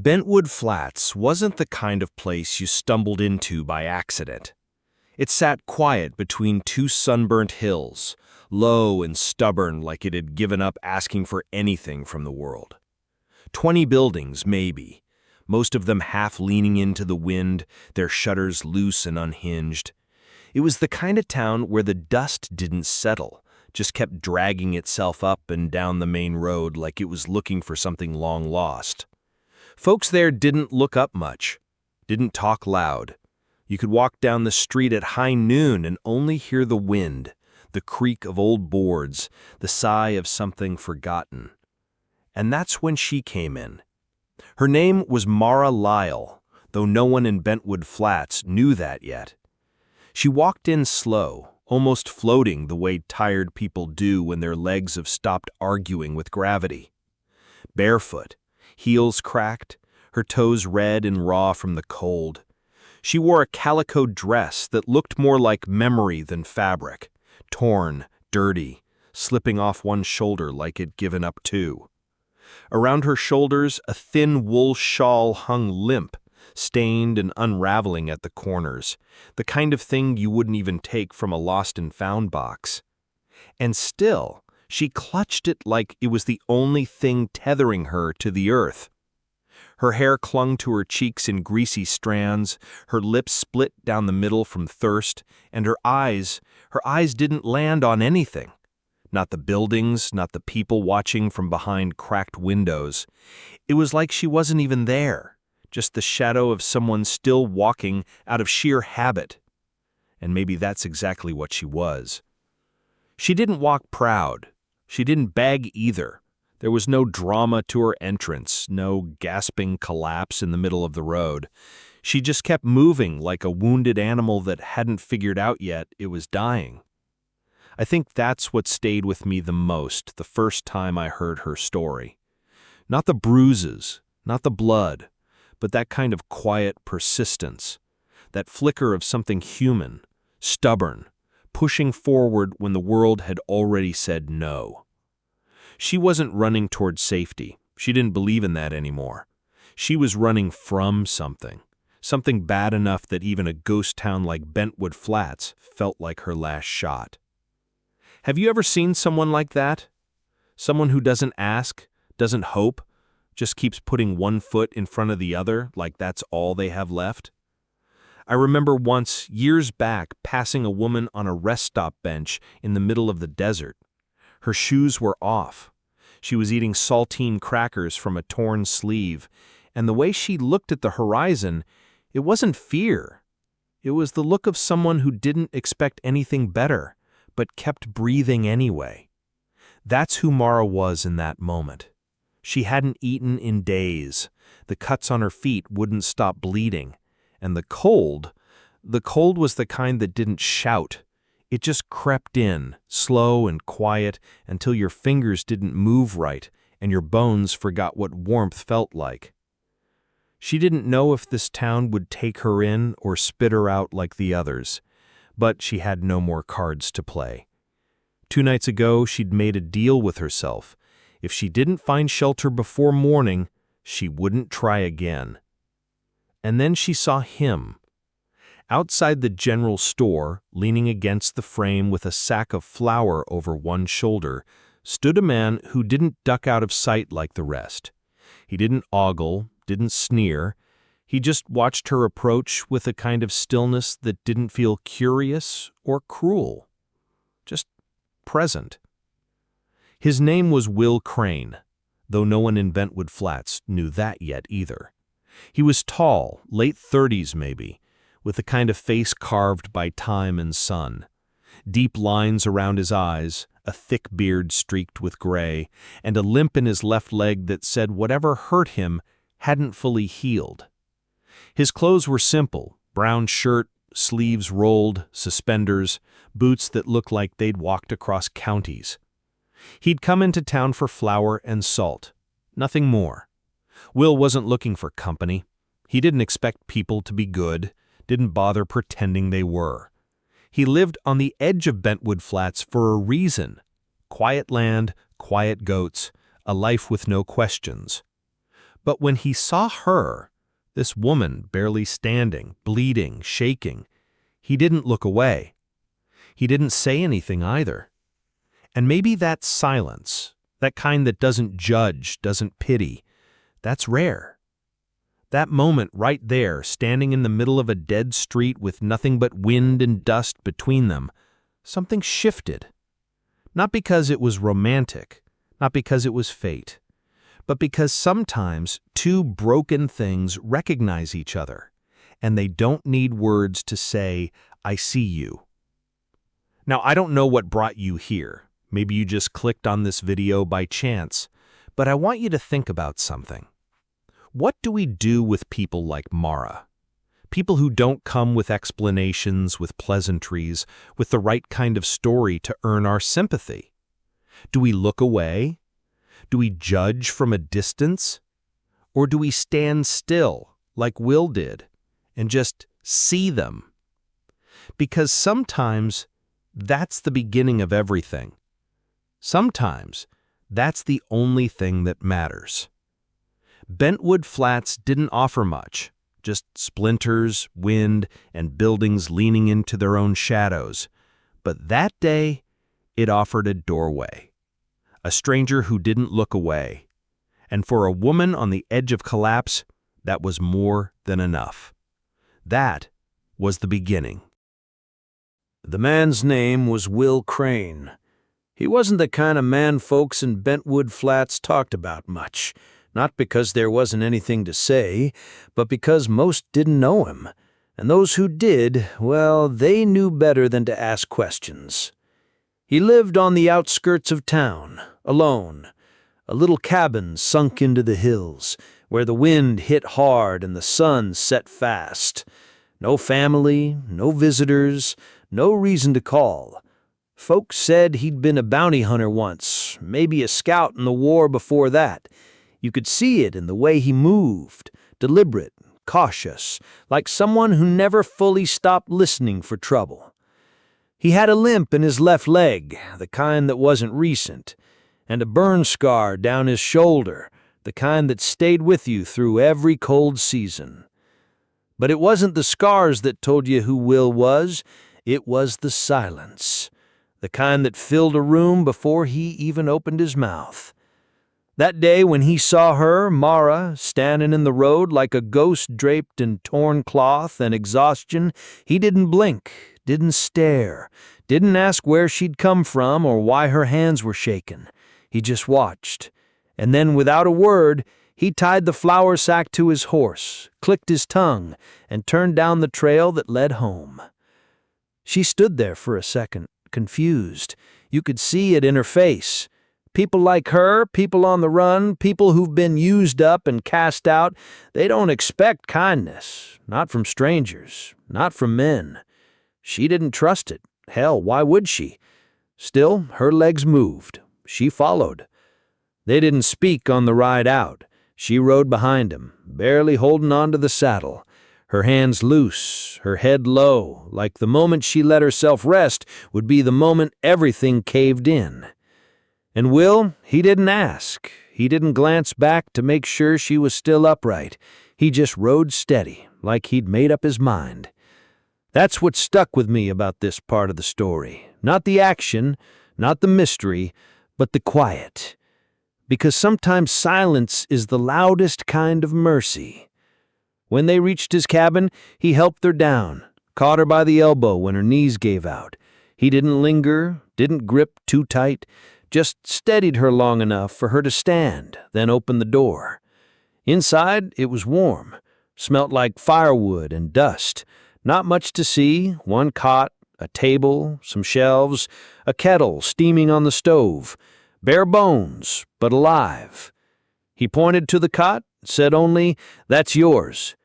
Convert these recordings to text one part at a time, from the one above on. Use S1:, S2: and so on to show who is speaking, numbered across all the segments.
S1: Bentwood Flats wasn't the kind of place you stumbled into by accident. It sat quiet between two sunburnt hills, low and stubborn like it had given up asking for anything from the world. 20 buildings, maybe, most of them half leaning into the wind, their shutters loose and unhinged. It was the kind of town where the dust didn't settle, just kept dragging itself up and down the main road like it was looking for something long lost. Folks there didn't look up much, didn't talk loud. You could walk down the street at high noon and only hear the wind, the creak of old boards, the sigh of something forgotten. And that's when she came in. Her name was Mara Lyle, though no one in Bentwood Flats knew that yet. She walked in slow, almost floating the way tired people do when their legs have stopped arguing with gravity. Barefoot, heels cracked, her toes red and raw from the cold. She wore a calico dress that looked more like memory than fabric, torn, dirty, slipping off one shoulder like it'd given up two. Around her shoulders, a thin wool shawl hung limp, stained and unraveling at the corners, the kind of thing you wouldn't even take from a lost and found box. And still, she clutched it like it was the only thing tethering her to the earth. Her hair clung to her cheeks in greasy strands, her lips split down the middle from thirst, and her eyes didn't land on anything. Not the buildings, not the people watching from behind cracked windows. It was like she wasn't even there, just the shadow of someone still walking out of sheer habit. And maybe that's exactly what she was. She didn't walk proud. She didn't beg either. There was no drama to her entrance, no gasping collapse in the middle of the road. She just kept moving like a wounded animal that hadn't figured out yet it was dying. I think that's what stayed with me the most the first time I heard her story. Not the bruises, not the blood, but that kind of quiet persistence, that flicker of something human, stubborn, pushing forward when the world had already said no. She wasn't running toward safety. She didn't believe in that anymore. She was running from something bad enough that even a ghost town like Bentwood Flats felt like her last shot. Have you ever seen someone like that? Someone who doesn't ask, doesn't hope, just keeps putting one foot in front of the other like that's all they have left? I remember once, years back, passing a woman on a rest stop bench in the middle of the desert. Her shoes were off. She was eating saltine crackers from a torn sleeve, and the way she looked at the horizon, it wasn't fear. It was the look of someone who didn't expect anything better, but kept breathing anyway. That's who Mara was in that moment. She hadn't eaten in days. The cuts on her feet wouldn't stop bleeding. And the cold was the kind that didn't shout. It just crept in, slow and quiet, until your fingers didn't move right and your bones forgot what warmth felt like. She didn't know if this town would take her in or spit her out like the others, but she had no more cards to play. 2 nights ago, she'd made a deal with herself. If she didn't find shelter before morning, she wouldn't try again. And then she saw him. Outside the general store, leaning against the frame with a sack of flour over one shoulder, stood a man who didn't duck out of sight like the rest. He didn't ogle, didn't sneer. He just watched her approach with a kind of stillness that didn't feel curious or cruel. Just present. His name was Will Crane, though no one in Bentwood Flats knew that yet either. He was tall, late 30s maybe, with a kind of face carved by time and sun. Deep lines around his eyes, a thick beard streaked with gray, and a limp in his left leg that said whatever hurt him hadn't fully healed. His clothes were simple, brown shirt, sleeves rolled, suspenders, boots that looked like they'd walked across counties. He'd come into town for flour and salt, nothing more. Will wasn't looking for company. He didn't expect people to be good, didn't bother pretending they were. He lived on the edge of Bentwood Flats for a reason. Quiet land, quiet goats, a life with no questions. But when he saw her, this woman barely standing, bleeding, shaking, he didn't look away. He didn't say anything either. And maybe that silence, that kind that doesn't judge, doesn't pity, that's rare. That moment right there, standing in the middle of a dead street with nothing but wind and dust between them, something shifted. Not because it was romantic, not because it was fate, but because sometimes two broken things recognize each other, and they don't need words to say, "I see you." Now, I don't know what brought you here. Maybe you just clicked on this video by chance, but I want you to think about something. What do we do with people like Mara? People who don't come with explanations, with pleasantries, with the right kind of story to earn our sympathy. Do we look away? Do we judge from a distance? Or do we stand still, like Will did, and just see them? Because sometimes that's the beginning of everything. Sometimes that's the only thing that matters. Bentwood Flats didn't offer much, just splinters, wind, and buildings leaning into their own shadows. But that day, it offered a doorway. A stranger who didn't look away. And for a woman on the edge of collapse, that was more than enough. That was the beginning.
S2: The man's name was Will Crane. He wasn't the kind of man folks in Bentwood Flats talked about much, not because there wasn't anything to say, but because most didn't know him, and those who did, well, they knew better than to ask questions. He lived on the outskirts of town, alone, a little cabin sunk into the hills, where the wind hit hard and the sun set fast. No family, no visitors, no reason to call. Folks said he'd been a bounty hunter once, maybe a scout in the war before that. You could see it in the way he moved, deliberate, cautious, like someone who never fully stopped listening for trouble. He had a limp in his left leg, the kind that wasn't recent, and a burn scar down his shoulder, the kind that stayed with you through every cold season. But it wasn't the scars that told you who Will was, it was the silence, the kind that filled a room before he even opened his mouth. That day when he saw her, Mara, standing in the road like a ghost draped in torn cloth and exhaustion, he didn't blink, didn't stare, didn't ask where she'd come from or why her hands were shaking. He just watched. And then, without a word, he tied the flour sack to his horse, clicked his tongue, and turned down the trail that led home. She stood there for a second, confused. You could see it in her face. People like her, people on the run, people who've been used up and cast out, they don't expect kindness. Not from strangers, not from men. She didn't trust it. Hell, why would she? Still, her legs moved. She followed. They didn't speak on the ride out. She rode behind him, barely holding onto the saddle, her hands loose, her head low, like the moment she let herself rest would be the moment everything caved in. And Will, he didn't ask. He didn't glance back to make sure she was still upright. He just rode steady, like he'd made up his mind. That's what stuck with me about this part of the story. Not the action, not the mystery, but the quiet. Because sometimes silence is the loudest kind of mercy. When they reached his cabin, he helped her down, caught her by the elbow when her knees gave out. He didn't linger, didn't grip too tight, just steadied her long enough for her to stand, then opened the door. Inside, it was warm, smelt like firewood and dust. Not much to see, one cot, a table, some shelves, a kettle steaming on the stove. Bare bones, but alive. He pointed to the cot, said only, "That's yours."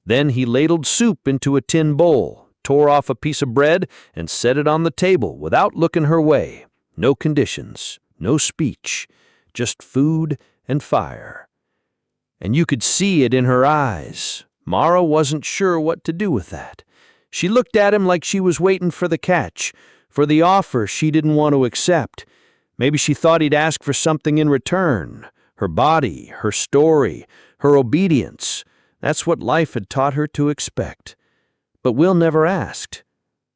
S2: Then he ladled soup into a tin bowl, tore off a piece of bread, and set it on the table without looking her way. No conditions, no speech, just food and fire. And you could see it in her eyes. Mara wasn't sure what to do with that. She looked at him like she was waiting for the catch, for the offer she didn't want to accept. Maybe she thought he'd ask for something in return. Her body, her story, her obedience. That's what life had taught her to expect. But Will never asked.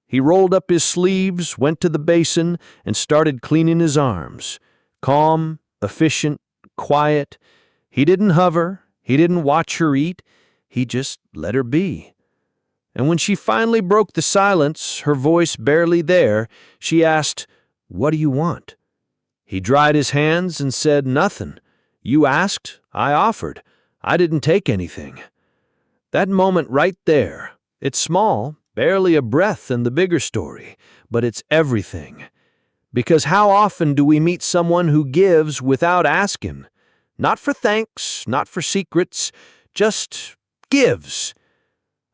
S2: He rolled up his sleeves, went to the basin, and started cleaning his arms. Calm, efficient, quiet. He didn't hover. He didn't watch her eat. He just let her be. And when she finally broke the silence, her voice barely there, she asked, "What do you want?" He dried his hands and said, "Nothing. You asked, I offered. I didn't take anything." That moment right there, it's small, barely a breath in the bigger story, but it's everything. Because how often do we meet someone who gives without asking? Not for thanks, not for secrets, just gives.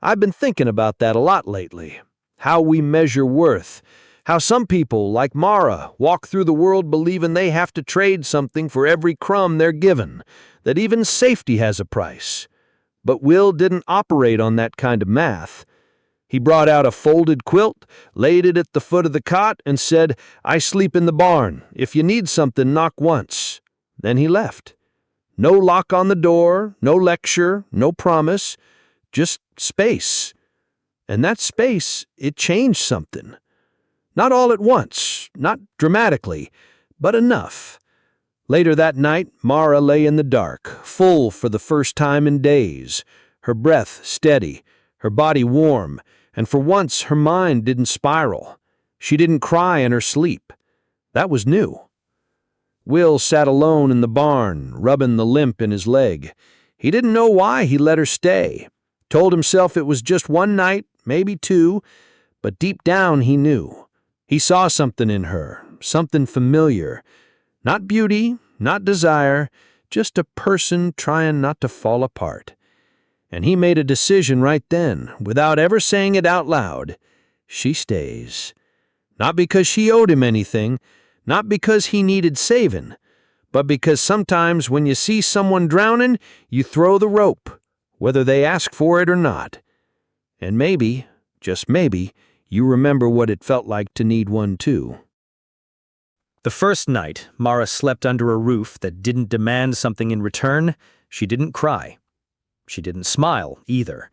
S2: I've been thinking about that a lot lately. How we measure worth. How some people, like Mara, walk through the world believing they have to trade something for every crumb they're given, that even safety has a price. But Will didn't operate on that kind of math. He brought out a folded quilt, laid it at the foot of the cot, and said, "I sleep in the barn. If you need something, knock once." Then he left. No lock on the door, no lecture, no promise, just space. And that space, it changed something. Not all at once, not dramatically, but enough. Later that night, Mara lay in the dark, full for the first time in days, her breath steady, her body warm, and for once her mind didn't spiral. She didn't cry in her sleep. That was new. Will sat alone in the barn, rubbing the limp in his leg. He didn't know why he let her stay. Told himself it was just one night, maybe two, but deep down he knew. He saw something in her, something familiar. Not beauty, not desire, just a person trying not to fall apart. And he made a decision right then, without ever saying it out loud. She stays. Not because she owed him anything, not because he needed saving, but because sometimes when you see someone drowning, you throw the rope, whether they ask for it or not. And maybe, just maybe, you remember what it felt like to need one too.
S1: The first night Mara slept under a roof that didn't demand something in return, she didn't cry. She didn't smile, either.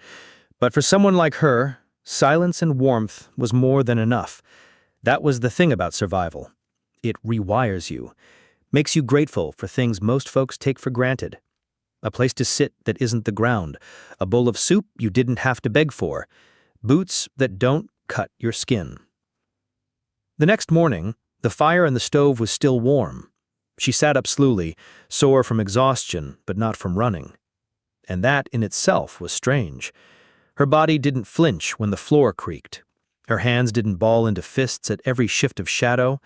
S1: But for someone like her, silence and warmth was more than enough. That was the thing about survival. It rewires you, makes you grateful for things most folks take for granted. A place to sit that isn't the ground, a bowl of soup you didn't have to beg for, boots that don't cut your skin. The next morning, the fire in the stove was still warm. She sat up slowly, sore from exhaustion, but not from running. And that in itself was strange. Her body didn't flinch when the floor creaked. Her hands didn't ball into fists at every shift of shadow.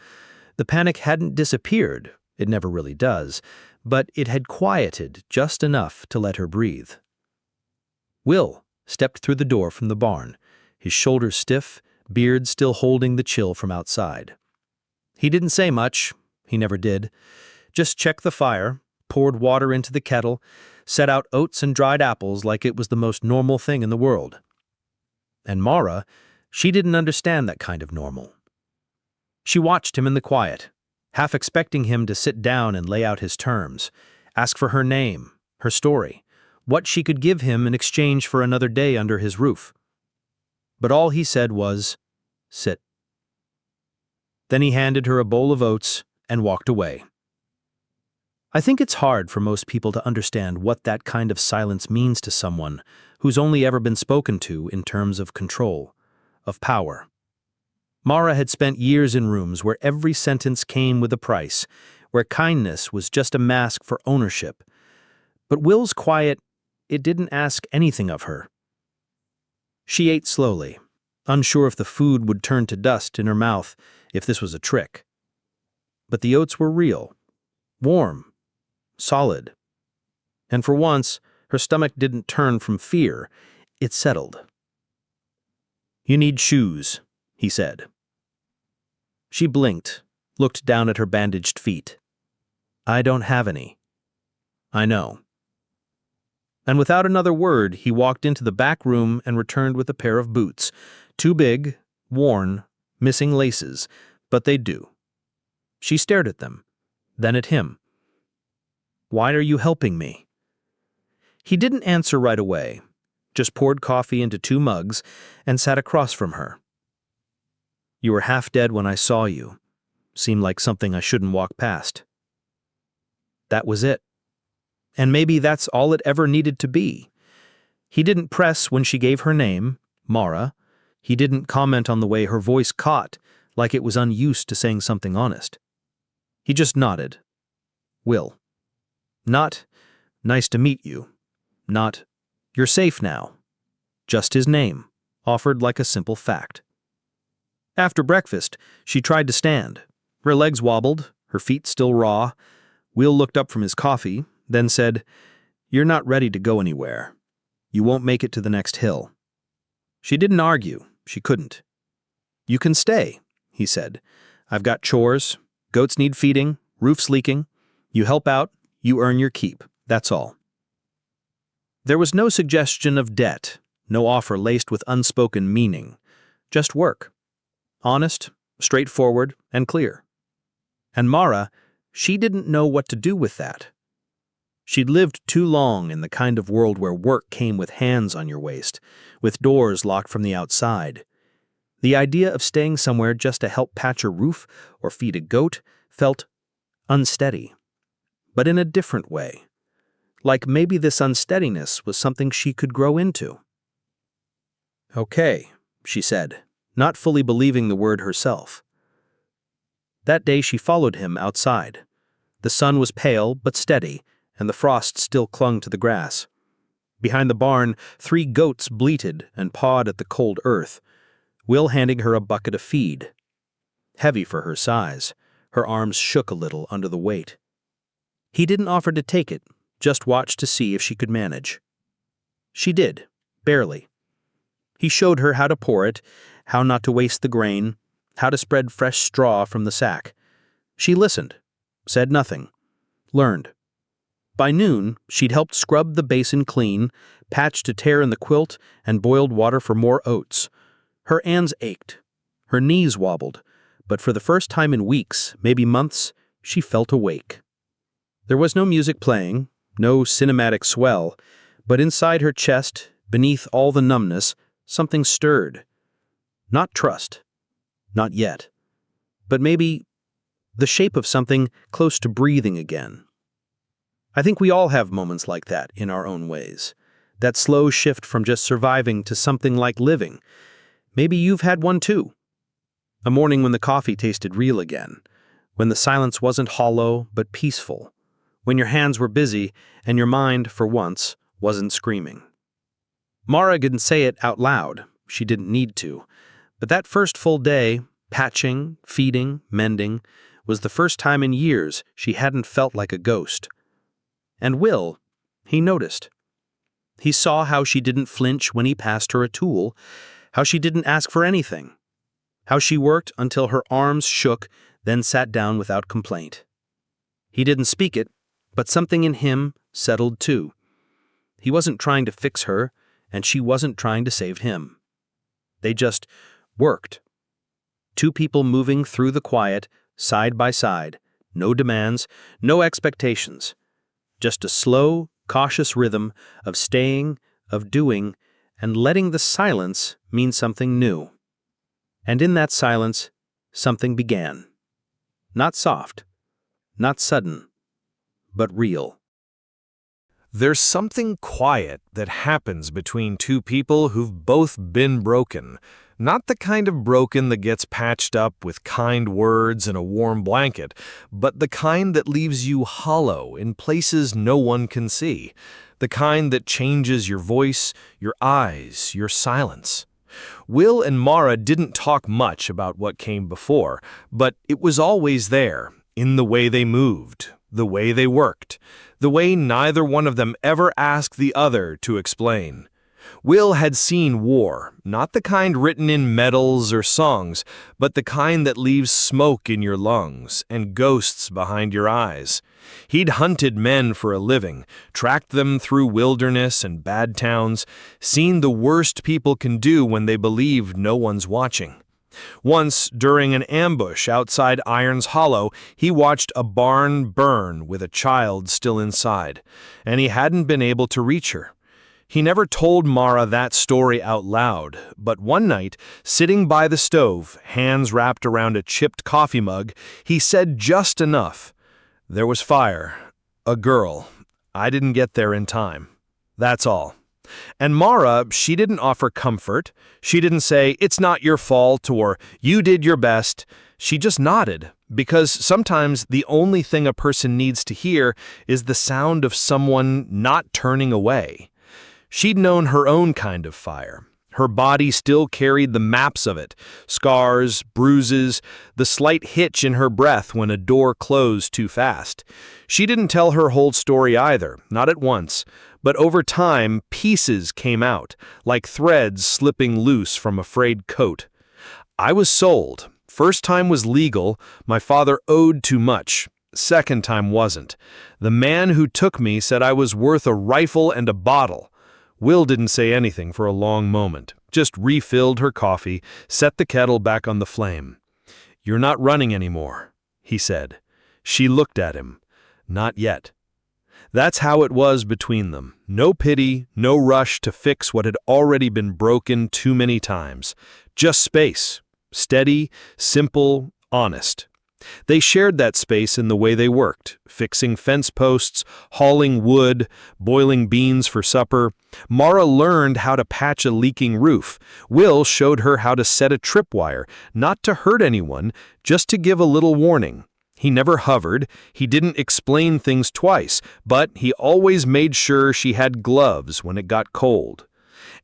S1: The panic hadn't disappeared, it never really does, but it had quieted just enough to let her breathe. Will stepped through the door from the barn, his shoulders stiff, beard still holding the chill from outside. He didn't say much, he never did. Just checked the fire, poured water into the kettle, set out oats and dried apples like it was the most normal thing in the world. And Mara, she didn't understand that kind of normal. She watched him in the quiet, half expecting him to sit down and lay out his terms, ask for her name, her story, what she could give him in exchange for another day under his roof. But all he said was, "Sit." Then he handed her a bowl of oats and walked away. I think it's hard for most people to understand what that kind of silence means to someone who's only ever been spoken to in terms of control, of power. Mara had spent years in rooms where every sentence came with a price, where kindness was just a mask for ownership. But Will's quiet, it didn't ask anything of her. She ate slowly, unsure if the food would turn to dust in her mouth if this was a trick. But the oats were real, warm, solid. And for once, her stomach didn't turn from fear, it settled. "You need shoes," he said. She blinked, looked down at her bandaged feet. "I don't have any." "I know." And without another word, he walked into the back room and returned with a pair of boots, too big, worn, missing laces, but they'd do. She stared at them, then at him. "Why are you helping me?" He didn't answer right away, just poured coffee into 2 mugs and sat across from her. You were half dead when I saw you. Seemed like something I shouldn't walk past. That was it. And maybe that's all it ever needed to be. He didn't press when she gave her name, Mara. He didn't comment on the way her voice caught, like it was unused to saying something honest. He just nodded. Will. Not, nice to meet you. Not, you're safe now. Just his name, offered like a simple fact. After breakfast, she tried to stand. Her legs wobbled, her feet still raw. Will looked up from his coffee, then said, You're not ready to go anywhere. You won't make it to the next hill. She didn't argue. She couldn't. You can stay, he said. I've got chores. Goats need feeding. Roof's leaking. You help out. You earn your keep. That's all. There was no suggestion of debt, no offer laced with unspoken meaning. Just work. Honest, straightforward, and clear. And Mara, she didn't know what to do with that. She'd lived too long in the kind of world where work came with hands on your waist, with doors locked from the outside. The idea of staying somewhere just to help patch a roof or feed a goat felt unsteady, but in a different way. Like maybe this unsteadiness was something she could grow into. Okay, she said, not fully believing the word herself. That day she followed him outside. The sun was pale but steady, and the frost still clung to the grass. Behind the barn, 3 goats bleated and pawed at the cold earth, Will handing her a bucket of feed. Heavy for her size, her arms shook a little under the weight. He didn't offer to take it, just watched to see if she could manage. She did, barely. He showed her how to pour it, how not to waste the grain, how to spread fresh straw from the sack. She listened, said nothing, learned. By noon, she'd helped scrub the basin clean, patched a tear in the quilt, and boiled water for more oats. Her hands ached, her knees wobbled, but for the first time in weeks, maybe months, she felt awake. There was no music playing, no cinematic swell, but inside her chest, beneath all the numbness, something stirred. Not trust. Not yet. But maybe the shape of something close to breathing again. I think we all have moments like that in our own ways. That slow shift from just surviving to something like living. Maybe you've had one too. A morning when the coffee tasted real again. When the silence wasn't hollow but peaceful. When your hands were busy and your mind, for once, wasn't screaming. Mara didn't say it out loud. She didn't need to. But that first full day, patching, feeding, mending, was the first time in years she hadn't felt like a ghost. And Will, he noticed. He saw how she didn't flinch when he passed her a tool, how she didn't ask for anything, how she worked until her arms shook, then sat down without complaint. He didn't speak it, but something in him settled too. He wasn't trying to fix her, and she wasn't trying to save him. They just worked. 2 people moving through the quiet, side by side, no demands, no expectations. Just a slow, cautious rhythm of staying, of doing, and letting the silence mean something new. And in that silence, something began. Not soft, not sudden, but real.
S3: There's something quiet that happens between 2 people who've both been broken. Not the kind of broken that gets patched up with kind words and a warm blanket, but the kind that leaves you hollow in places no one can see. The kind that changes your voice, your eyes, your silence. Will and Mara didn't talk much about what came before, but it was always there, in the way they moved, the way they worked, the way neither one of them ever asked the other to explain. Will had seen war, not the kind written in medals or songs, but the kind that leaves smoke in your lungs and ghosts behind your eyes. He'd hunted men for a living, tracked them through wilderness and bad towns, seen the worst people can do when they believe no one's watching. Once, during an ambush outside Iron's Hollow, he watched a barn burn with a child still inside, and he hadn't been able to reach her. He never told Mara that story out loud, but one night, sitting by the stove, hands wrapped around a chipped coffee mug, he said just enough. There was fire. A girl. I didn't get there in time. That's all. And Mara, she didn't offer comfort. She didn't say, "It's not your fault," or "You did your best." She just nodded, because sometimes the only thing a person needs to hear is the sound of someone not turning away. She'd known her own kind of fire. Her body still carried the maps of it, scars, bruises, the slight hitch in her breath when a door closed too fast. She didn't tell her whole story either, not at once, but over time pieces came out, like threads slipping loose from a frayed coat. I was sold. First time was legal, my father owed too much. Second time wasn't. The man who took me said I was worth a rifle and a bottle. Will didn't say anything for a long moment, just refilled her coffee, set the kettle back on the flame. "You're not running anymore," he said. She looked at him. Not yet. That's how it was between them. No pity, no rush to fix what had already been broken too many times. Just space. Steady, simple, honest. They shared that space in the way they worked, fixing fence posts, hauling wood, boiling beans for supper. Mara learned how to patch a leaking roof. Will showed her how to set a tripwire, not to hurt anyone, just to give a little warning. He never hovered, he didn't explain things twice, but he always made sure she had gloves when it got cold.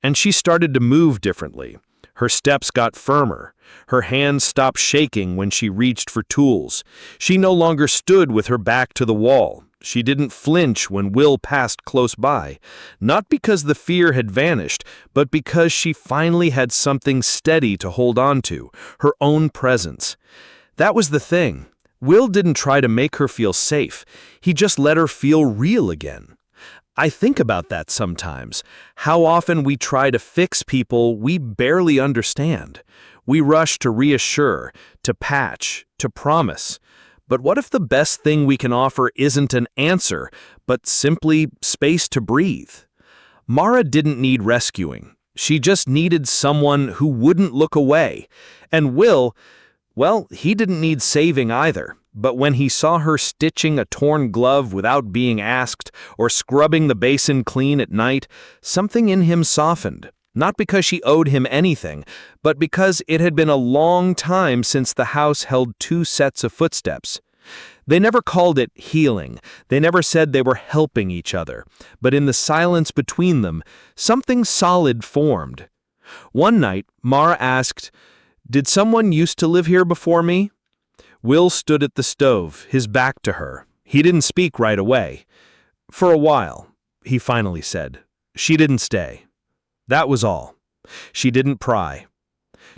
S3: And she started to move differently. Her steps got firmer. Her hands stopped shaking when she reached for tools. She no longer stood with her back to the wall. She didn't flinch when Will passed close by, not because the fear had vanished, but because she finally had something steady to hold on to, her own presence. That was the thing. Will didn't try to make her feel safe. He just let her feel real again. I think about that sometimes, how often we try to fix people we barely understand. We rush to reassure, to patch, to promise. But what if the best thing we can offer isn't an answer, but simply space to breathe? Mara didn't need rescuing. She just needed someone who wouldn't look away. And Will, well, he didn't need saving either. But when he saw her stitching a torn glove without being asked, or scrubbing the basin clean at night, something in him softened. Not because she owed him anything, but because it had been a long time since the house held two sets of footsteps. They never called it healing. They never said they were helping each other. But in the silence between them, something solid formed. One night, Mara asked, "Did someone used to live here before me?" Will stood at the stove, his back to her. He didn't speak right away. "For a while," he finally said. "She didn't stay." That was all. She didn't pry.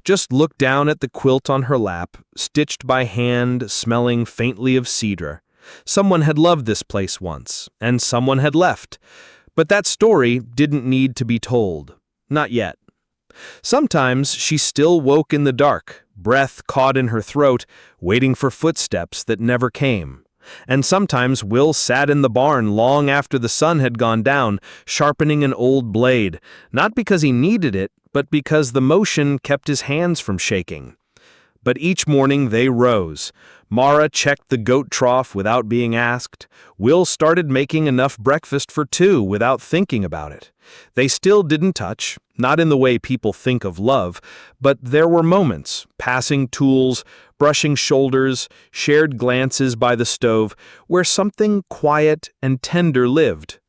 S3: Just looked down at the quilt on her lap, stitched by hand, smelling faintly of cedar. Someone had loved this place once, and someone had left. But that story didn't need to be told. Not yet. Sometimes she still woke in the dark, breath caught in her throat, waiting for footsteps that never came. And sometimes Will sat in the barn long after the sun had gone down, sharpening an old blade, not because he needed it, but because the motion kept his hands from shaking. But each morning they rose. Mara checked the goat trough without being asked. Will started making enough breakfast for two without thinking about it. They still didn't touch, not in the way people think of love, but there were moments, passing tools, brushing shoulders, shared glances by the stove, where something quiet and tender lived.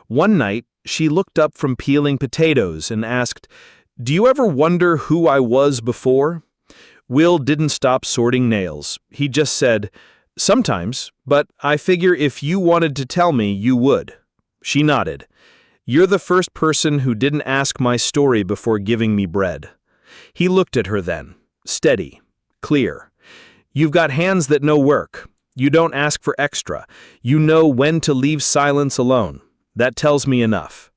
S3: One night, she looked up from peeling potatoes and asked, "Do you ever wonder who I was before?" Will didn't stop sorting nails. He just said, "Sometimes, but I figure if you wanted to tell me, you would." She nodded. "You're the first person who didn't ask my story before giving me bread." He looked at her then, steady, clear. "You've got hands that know work. You don't ask for extra. You know when to leave silence alone. That tells me enough."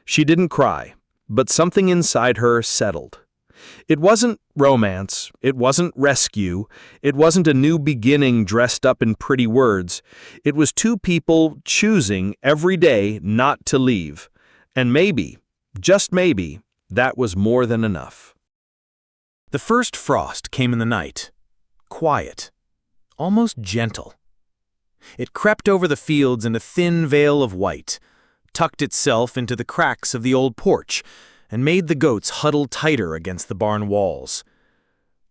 S3: She didn't cry, but something inside her settled. It wasn't romance, it wasn't rescue, it wasn't a new beginning dressed up in pretty words. It was two people choosing every day not to leave. And maybe, just maybe, that was more than enough.
S2: The first frost came in the night, quiet, almost gentle. It crept over the fields in a thin veil of white, tucked itself into the cracks of the old porch, and made the goats huddle tighter against the barn walls.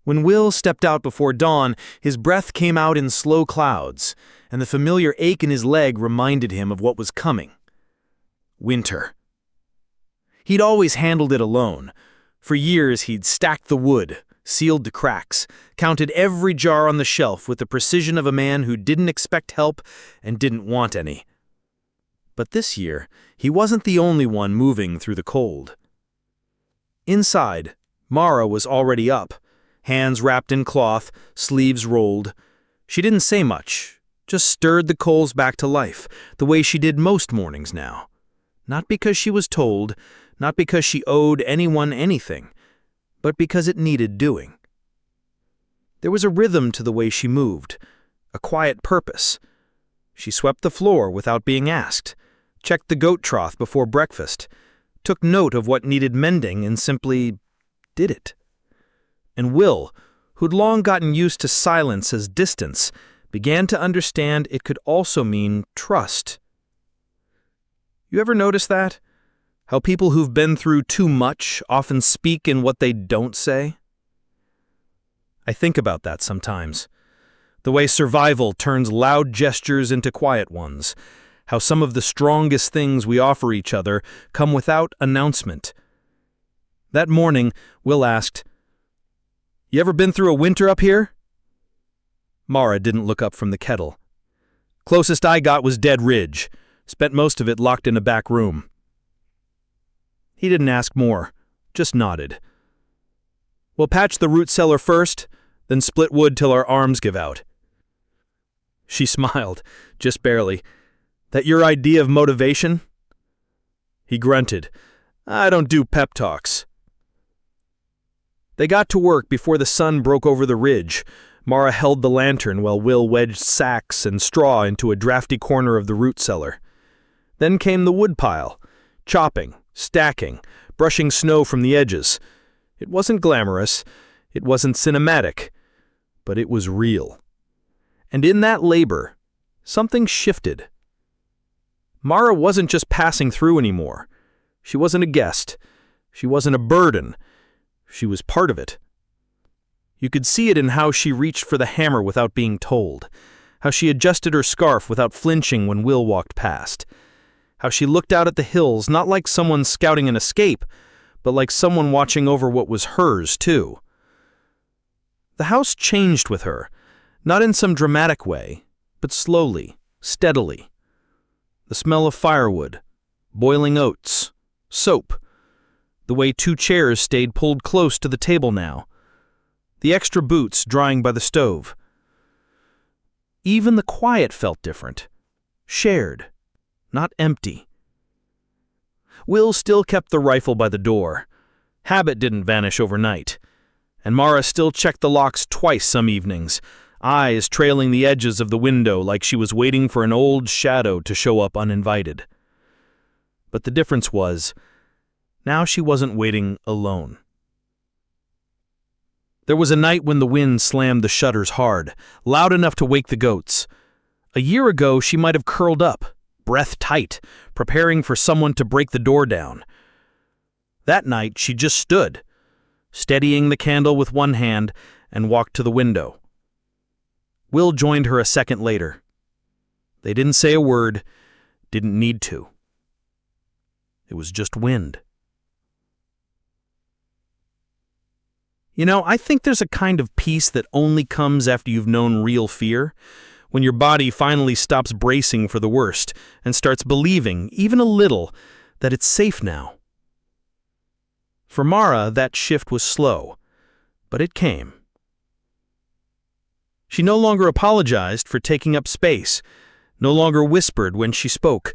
S2: When Will stepped out before dawn, his breath came out in slow clouds, and the familiar ache in his leg reminded him of what was coming. Winter. He'd always handled it alone. For years he'd stacked the wood, sealed the cracks, counted every jar on the shelf with the precision of a man who didn't expect help and didn't want any. But this year, he wasn't the only one moving through the cold. Inside, Mara was already up, hands wrapped in cloth, sleeves rolled. She didn't say much, just stirred the coals back to life, the way she did most mornings now. Not because she was told, not because she owed anyone anything, but because it needed doing. There was a rhythm to the way she moved, a quiet purpose. She swept the floor without being asked, checked the goat trough before breakfast, took note of what needed mending and simply did it. And Will, who'd long gotten used to silence as distance, began to understand it could also mean trust. You ever notice that? How people who've been through too much often speak in what they don't say? I think about that sometimes. The way survival turns loud gestures into quiet ones. How some of the strongest things we offer each other come without announcement. That morning, Will asked, "You ever been through a winter up here?" Mara didn't look up from the kettle. "Closest I got was Dead Ridge. Spent most of it locked in a back room." He didn't ask more, just nodded. "We'll patch the root cellar first, then split wood till our arms give out." She smiled, just barely. "That your idea of motivation?" He grunted. "I don't do pep talks." They got to work before the sun broke over the ridge. Mara held the lantern while Will wedged sacks and straw into a drafty corner of the root cellar. Then came the woodpile, chopping, stacking, brushing snow from the edges. It wasn't glamorous, it wasn't cinematic, but it was real. And in that labor, something shifted. Mara wasn't just passing through anymore. She wasn't a guest. She wasn't a burden. She was part of it. You could see it in how she reached for the hammer without being told, how she adjusted her scarf without flinching when Will walked past, how she looked out at the hills not like someone scouting an escape, but like someone watching over what was hers, too. The house changed with her, not in some dramatic way, but slowly, steadily. The smell of firewood, boiling oats, soap, the way 2 chairs stayed pulled close to the table now, the extra boots drying by the stove. Even the quiet felt different, shared, not empty. Will still kept the rifle by the door. Habit didn't vanish overnight. And Mara still checked the locks twice some evenings, eyes trailing the edges of the window like she was waiting for an old shadow to show up uninvited. But the difference was, now she wasn't waiting alone. There was a night when the wind slammed the shutters hard, loud enough to wake the goats. A year ago, she might have curled up, breath tight, preparing for someone to break the door down. That night, she just stood, steadying the candle with one hand, and walked to the window. Will joined her a second later. They didn't say a word, didn't need to. It was just wind. You know, I think there's a kind of peace that only comes after you've known real fear, when your body finally stops bracing for the worst and starts believing, even a little, that it's safe now. For Mara, that shift was slow, but it came. She no longer apologized for taking up space, no longer whispered when she spoke,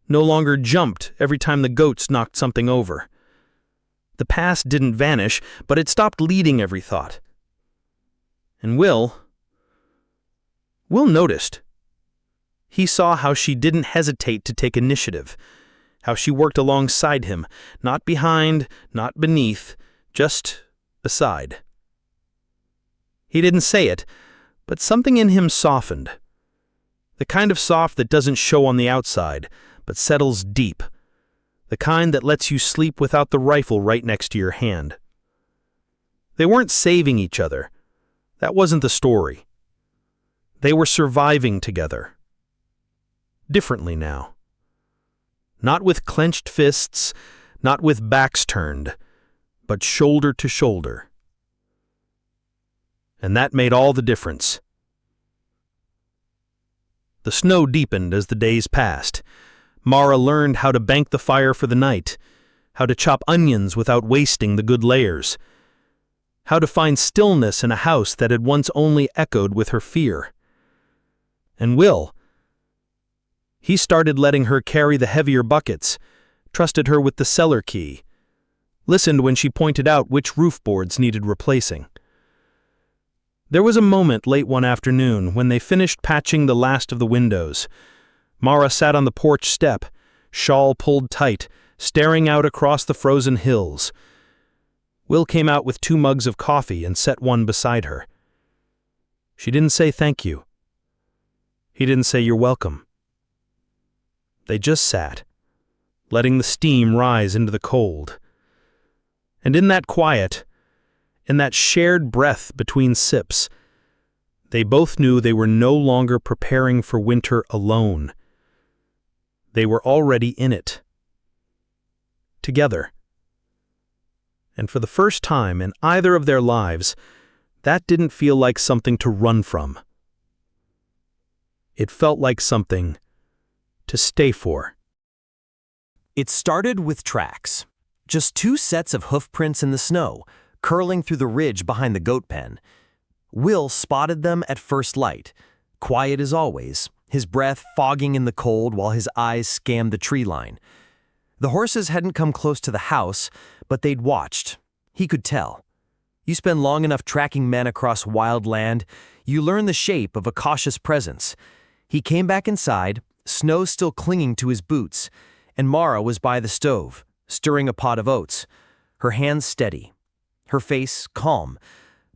S2: no longer jumped every time the goats knocked something over.
S4: The past didn't vanish, but it stopped leading every thought. And Will noticed. He saw how she didn't hesitate to take initiative, how she worked alongside him, not behind, not beneath, just beside. He didn't say it, but something in him softened. The kind of soft that doesn't show on the outside, but settles deep. The kind that lets you sleep without the rifle right next to your hand. They weren't saving each other. That wasn't the story. They were surviving together. Differently now. Not with clenched fists, not with backs turned, but shoulder to shoulder. And that made all the difference. The snow deepened as the days passed. Mara learned how to bank the fire for the night, how to chop onions without wasting the good layers, how to find stillness in a house that had once only echoed with her fear. And Will, he started letting her carry the heavier buckets, trusted her with the cellar key, listened when she pointed out which roof boards needed replacing. There was a moment late one afternoon when they finished patching the last of the windows. Mara sat on the porch step, shawl pulled tight, staring out across the frozen hills. Will came out with 2 mugs of coffee and set one beside her. She didn't say thank you. He didn't say you're welcome. They just sat, letting the steam rise into the cold. And in that quiet, in that shared breath between sips, they both knew they were no longer preparing for winter alone. They were already in it. Together. And for the first time in either of their lives, that didn't feel like something to run from. It felt like something to stay for.
S5: It started with tracks. Just 2 sets of hoof prints in the snow, curling through the ridge behind the goat pen. Will spotted them at first light, quiet as always, his breath fogging in the cold while his eyes scanned the tree line. The horses hadn't come close to the house, but they'd watched. He could tell. You spend long enough tracking men across wild land, you learn the shape of a cautious presence. He came back inside, snow still clinging to his boots, and Mara was by the stove, stirring a pot of oats, her hands steady, her face calm,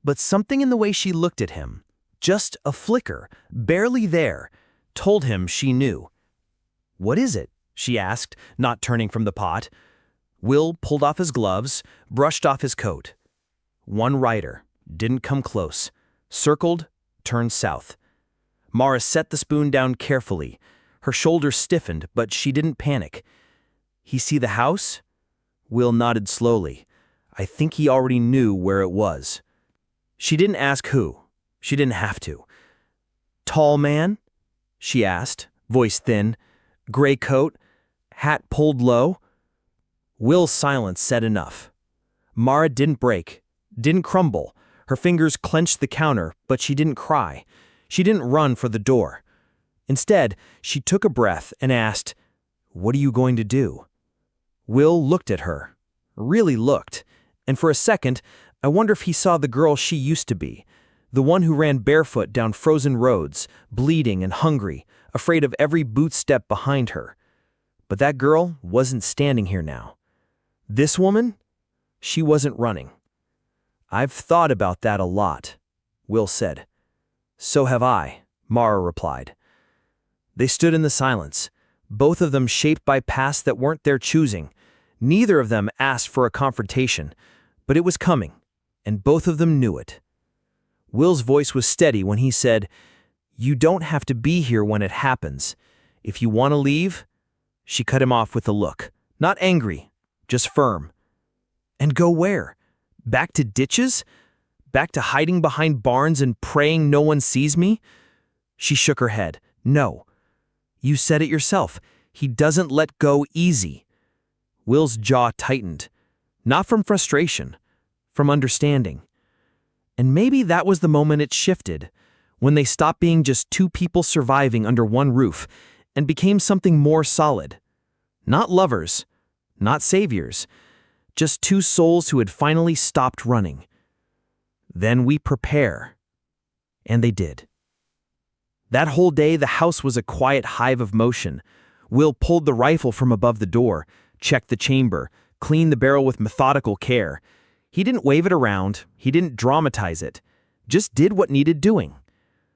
S5: but something in the way she looked at him, just a flicker, barely there, told him she knew. "What is it?" she asked, not turning from the pot. Will pulled off his gloves, brushed off his coat. One rider, didn't come close, circled, turned south. Mara set the spoon down carefully. Her shoulders stiffened, but she didn't panic. "He see the house?" Will nodded slowly. I think he already knew where it was. She didn't ask who. She didn't have to. "Tall man?" she asked, voice thin. "Gray coat? Hat pulled low?" Will's silence said enough. Mara didn't break, didn't crumble. Her fingers clenched the counter, but she didn't cry. She didn't run for the door. Instead, she took a breath and asked, "What are you going to do?" Will looked at her, really looked, and for a second, I wonder if he saw the girl she used to be, the one who ran barefoot down frozen roads, bleeding and hungry, afraid of every boot step behind her. But that girl wasn't standing here now. This woman? She wasn't running. "I've thought about that a lot," Will said. "So have I," Mara replied. They stood in the silence, both of them shaped by pasts that weren't their choosing. Neither of them asked for a confrontation, but it was coming, and both of them knew it. Will's voice was steady when he said, "You don't have to be here when it happens. If you want to leave," she cut him off with a look, not angry, just firm. "And go where? Back to ditches? Back to hiding behind barns and praying no one sees me?" She shook her head. "No. You said it yourself. He doesn't let go easy." Will's jaw tightened, not from frustration, from understanding. And maybe that was the moment it shifted, when they stopped being just 2 people surviving under one roof and became something more solid. Not lovers, not saviors, Just two souls who had finally stopped running. Then we prepare. And they did. That whole day, the house was a quiet hive of motion. Will pulled the rifle from above the door, checked the chamber, cleaned the barrel with methodical care. He didn't wave it around, he didn't dramatize it, just did what needed doing.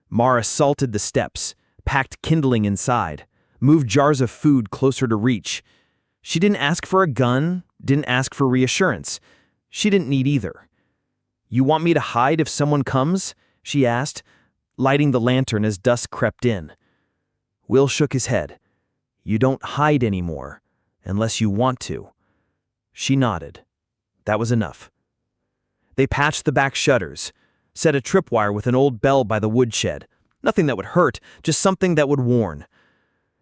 S5: Mara salted the steps, packed kindling inside, moved jars of food closer to reach. She didn't ask for a gun, didn't ask for reassurance. She didn't need either. "You want me to hide if someone comes?" she asked, lighting the lantern as dusk crept in. Will shook his head. "You don't hide anymore, unless you want to." She nodded. That was enough. They patched the back shutters, set a tripwire with an old bell by the woodshed. Nothing that would hurt, just something that would warn.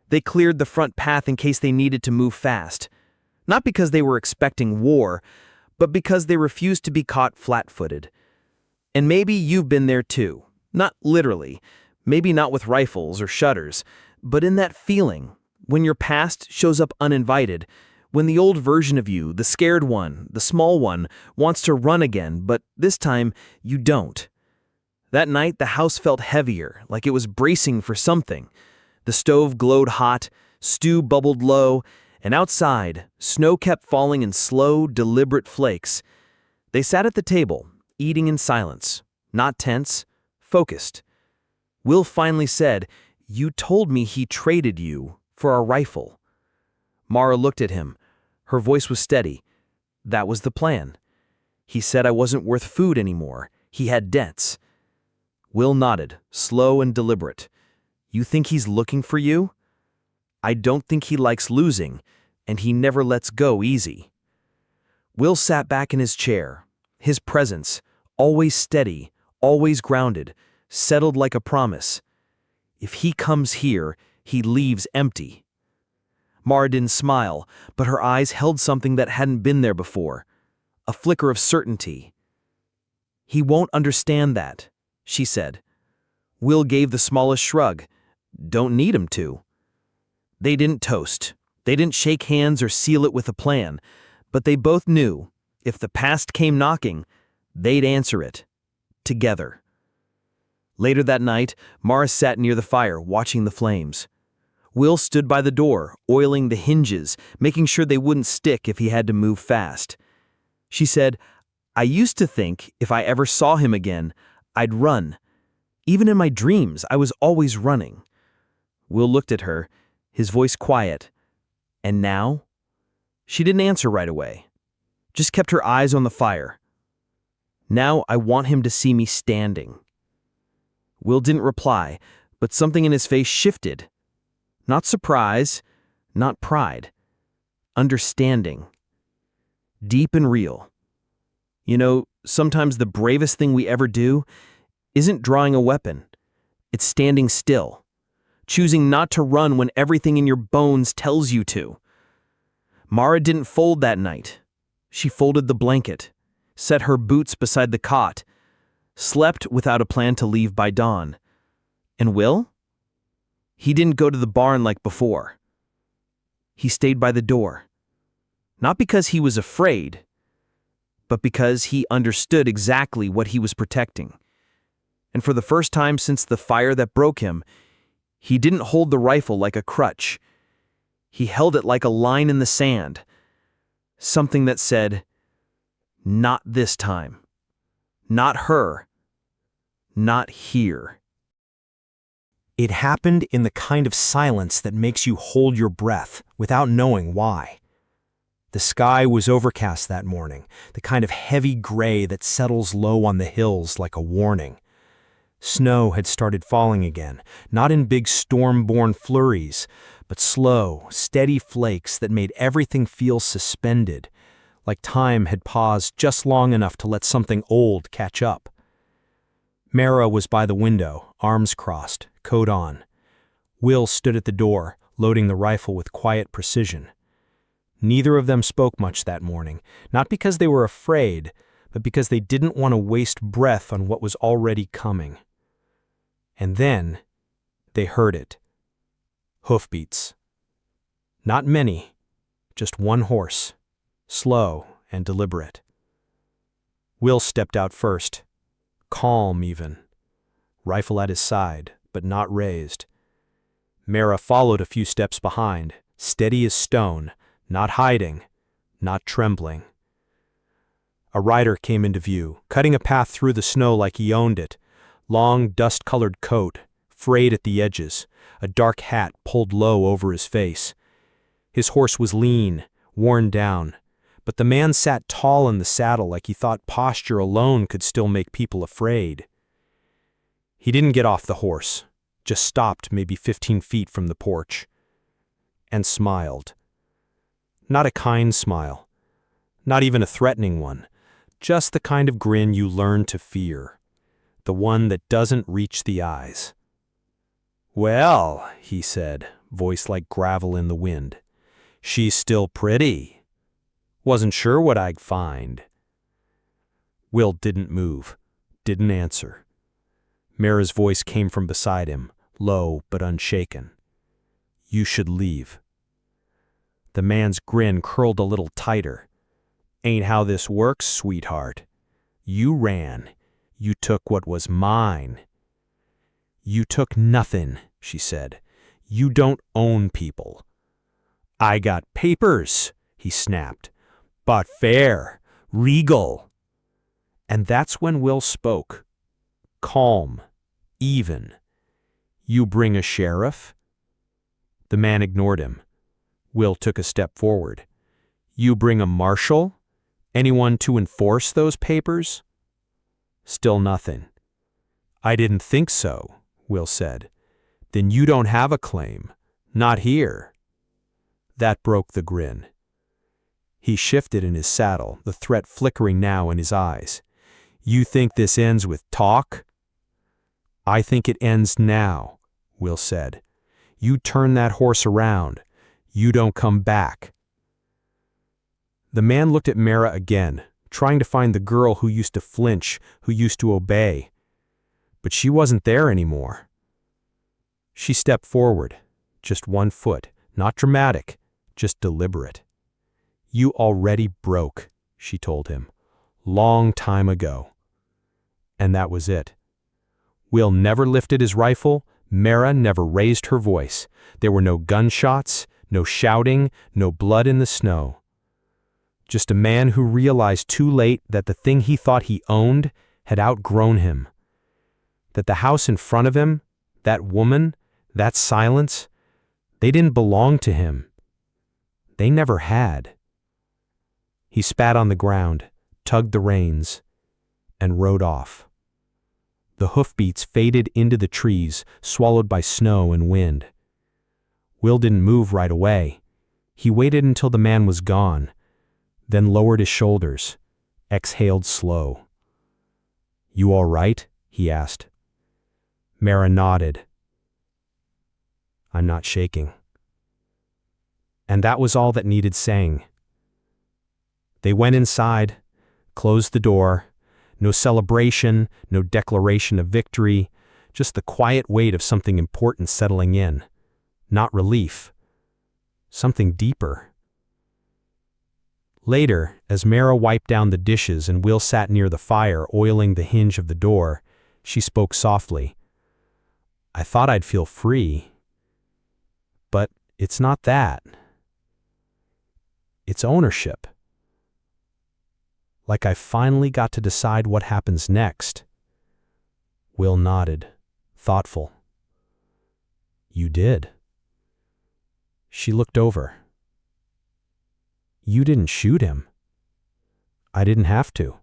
S5: They cleared the front path in case they needed to move fast. Not because they were expecting war, but because they refused to be caught flat-footed. And maybe you've been there too. Not literally, maybe not with rifles or shutters, but in that feeling, when your past shows up uninvited, when the old version of you, the scared one, the small one, wants to run again, but this time you don't. That night, the house felt heavier, like it was bracing for something. The stove glowed hot, stew bubbled low, and outside, snow kept falling in slow, deliberate flakes. They sat at the table, eating in silence, not tense, focused. Will finally said, "You told me he traded you for a rifle." Mara looked at him. Her voice was steady. "That was the plan. He said I wasn't worth food anymore. He had debts." Will nodded, slow and deliberate. "You think he's looking for you?" "I don't think he likes losing, and he never lets go easy." Will sat back in his chair. His presence, always steady, always grounded, settled like a promise. If he comes here, he leaves empty. Mara didn't smile, but her eyes held something that hadn't been there before. A flicker of certainty. "He won't understand that," she said. Will gave the smallest shrug. "Don't need him to." They didn't toast. They didn't shake hands or seal it with a plan. But they both knew, if the past came knocking, they'd answer it. Together. Later that night, Mara sat near the fire, watching the flames. Will stood by the door, oiling the hinges, making sure they wouldn't stick if he had to move fast. She said, "I used to think if I ever saw him again, I'd run. Even in my dreams, I was always running." Will looked at her, his voice quiet. "And now?" She didn't answer right away, just kept her eyes on the fire. "Now I want him to see me standing." Will didn't reply, but something in his face shifted. Not surprise, not pride. Understanding. Deep and real. You know, sometimes the bravest thing we ever do isn't drawing a weapon. It's standing still. Choosing not to run when everything in your bones tells you to. Mara didn't fold that night. She folded the blanket, set her boots beside the cot, slept without a plan to leave by dawn. And Will? He didn't go to the barn like before. He stayed by the door. Not because he was afraid, but because he understood exactly what he was protecting. And for the first time since the fire that broke him, he didn't hold the rifle like a crutch. He held it like a line in the sand. Something that said, "Not this time. Not her. Not here."
S6: It happened in the kind of silence that makes you hold your breath without knowing why. The sky was overcast that morning, the kind of heavy gray that settles low on the hills like a warning. Snow had started falling again, not in big storm-born flurries, but slow, steady flakes that made everything feel suspended, like time had paused just long enough to let something old catch up. Mara was by the window, arms crossed, coat on. Will stood at the door, loading the rifle with quiet precision. Neither of them spoke much that morning, not because they were afraid, but because they didn't want to waste breath on what was already coming. And then they heard it. Hoofbeats. Not many, just one horse, slow and deliberate. Will stepped out first, calm even, rifle at his side, but not raised. Mara followed a few steps behind, steady as stone, not hiding, not trembling. A rider came into view, cutting a path through the snow like he owned it. Long, dust-colored coat, frayed at the edges, a dark hat pulled low over his face. His horse was lean, worn down, but the man sat tall in the saddle like he thought posture alone could still make people afraid. He didn't get off the horse, just stopped maybe 15 feet from the porch, and smiled. Not a kind smile, not even a threatening one, just the kind of grin you learn to fear, the one that doesn't reach the eyes. "Well," he said, voice like gravel in the wind, "she's still pretty. Wasn't sure what I'd find." Will didn't move, didn't answer. Mara's voice came from beside him, low but unshaken. "You should leave." The man's grin curled a little tighter. "Ain't how this works, sweetheart. You ran. You took what was mine." "You took nothing," she said. "You don't own people." "I got papers," he snapped. "Bought fair, legal." And that's when Will spoke. Calm, even. "You bring a sheriff?" The man ignored him. Will took a step forward. "You bring a marshal? Anyone to enforce those papers?" Still nothing. "I didn't think so," Will said. "Then you don't have a claim. Not here." That broke the grin. He shifted in his saddle, the threat flickering now in his eyes. "You think this ends with talk?" "I think it ends now," Will said. "You turn that horse around. You don't come back." The man looked at Mara again, trying to find the girl who used to flinch, who used to obey. But she wasn't there anymore. She stepped forward, just 1 foot, not dramatic, just deliberate. "You already broke," she told him. "Long time ago." And that was it. Will never lifted his rifle. Mara never raised her voice. There were no gunshots, no shouting, no blood in the snow. Just a man who realized too late that the thing he thought he owned had outgrown him. That the house in front of him, that woman, that silence, they didn't belong to him. They never had. He spat on the ground, tugged the reins, and rode off. The hoofbeats faded into the trees, swallowed by snow and wind. Will didn't move right away. He waited until the man was gone, then lowered his shoulders, exhaled slow. "You all right?" he asked. Mara nodded. "I'm not shaking." And that was all that needed saying. They went inside, closed the door. No celebration, no declaration of victory, just the quiet weight of something important settling in. Not relief. Something deeper. Later, as Mara wiped down the dishes and Will sat near the fire oiling the hinge of the door, she spoke softly. "I thought I'd feel free. But it's not that. It's ownership. Like I finally got to decide what happens next." Will nodded, thoughtful. "You did." She looked over. "You didn't shoot him." "I didn't have to."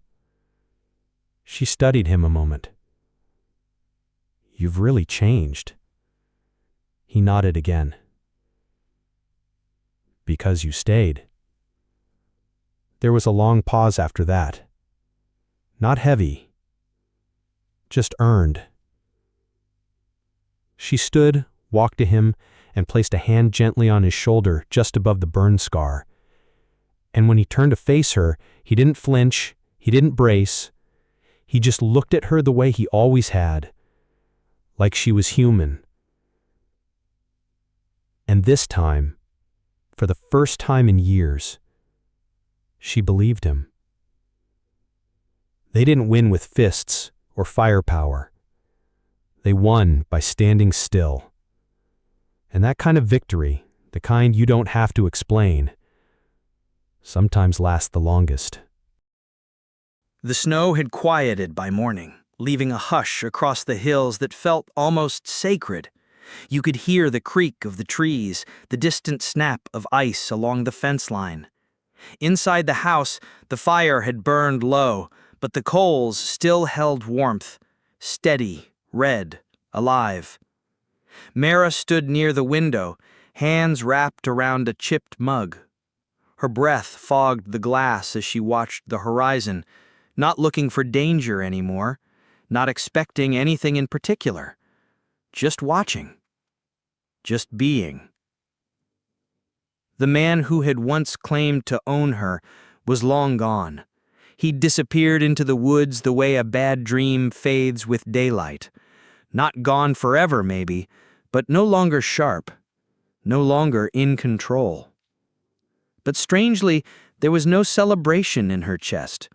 S6: She studied him a moment. "You've really changed." He nodded again. "Because you stayed." There was a long pause after that. Not heavy, just earned. She stood, walked to him, and placed a hand gently on his shoulder just above the burn scar. And when he turned to face her, he didn't flinch, he didn't brace. He just looked at her the way he always had, like she was human. And this time, for the first time in years, She believed him. They didn't win with fists or firepower. They won by standing still. And that kind of victory, the kind you don't have to explain, sometimes lasts the longest.
S2: The snow had quieted by morning, leaving a hush across the hills that felt almost sacred. You could hear the creak of the trees, the distant snap of ice along the fence line. Inside the house, the fire had burned low, but the coals still held warmth, steady, red, alive. Mara stood near the window, hands wrapped around a chipped mug. Her breath fogged the glass as she watched the horizon, not looking for danger anymore, not expecting anything in particular. Just watching. Just being. The man who had once claimed to own her was long gone. He'd disappeared into the woods the way a bad dream fades with daylight. Not gone forever, maybe, but no longer sharp, no longer in control. But strangely, there was no celebration in her chest,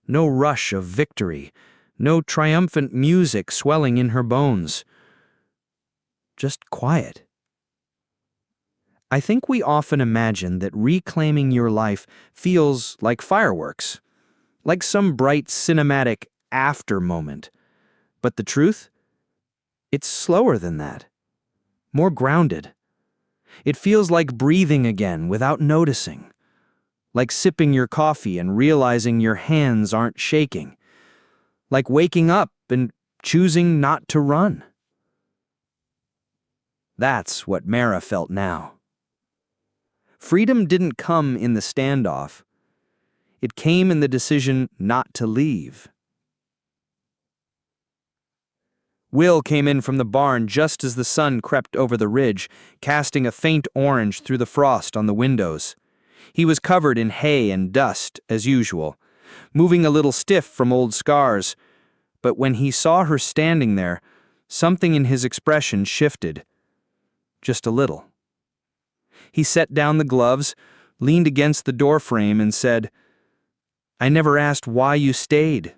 S2: no rush of victory, no triumphant music swelling in her bones. Just quiet. I think we often imagine that reclaiming your life feels like fireworks, like some bright cinematic after moment. But the truth? It's slower than that, more grounded. It feels like breathing again without noticing, like sipping your coffee and realizing your hands aren't shaking, like waking up and choosing not to run. That's what Mara felt now. Freedom didn't come in the standoff. It came in the decision not to leave. Will came in from the barn just as the sun crept over the ridge, casting a faint orange through the frost on the windows. He was covered in hay and dust, as usual, moving a little stiff from old scars, but when he saw her standing there, something in his expression shifted. Just a little. He set down the gloves, leaned against the doorframe, and said, "I never asked why you stayed."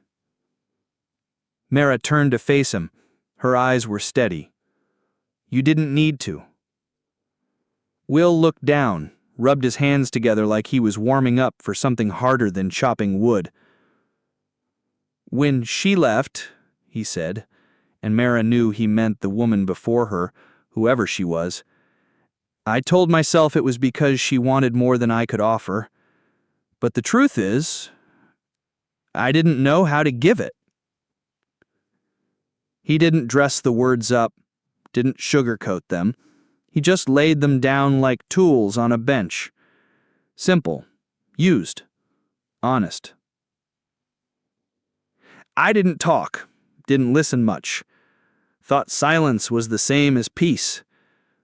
S2: Mara turned to face him. Her eyes were steady. "You didn't need to." Will looked down, rubbed his hands together like he was warming up for something harder than chopping wood. "When she left," he said, and Mara knew he meant the woman before her, whoever she was, "I told myself it was because she wanted more than I could offer. But the truth is, I didn't know how to give it." He didn't dress the words up, didn't sugarcoat them. He just laid them down like tools on a bench. Simple, used, honest. "I didn't talk, didn't listen much. Thought silence was the same as peace.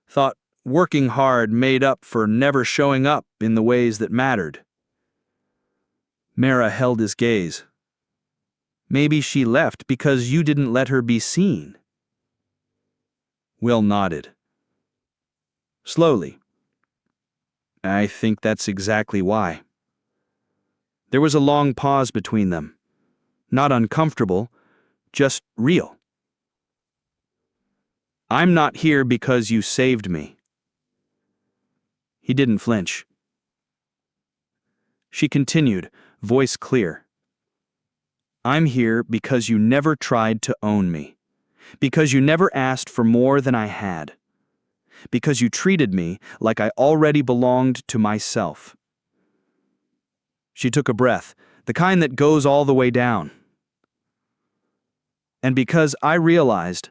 S2: Thought working hard made up for never showing up in the ways that mattered." Mara held his gaze. "Maybe she left because you didn't let her be seen." Will nodded. Slowly. "I think that's exactly why." There was a long pause between them. Not uncomfortable, just real. "I'm not here because you saved me." He didn't flinch. She continued, voice clear. "I'm here because you never tried to own me, because you never asked for more than I had, because you treated me like I already belonged to myself." She took a breath, the kind that goes all the way down. "And because I realized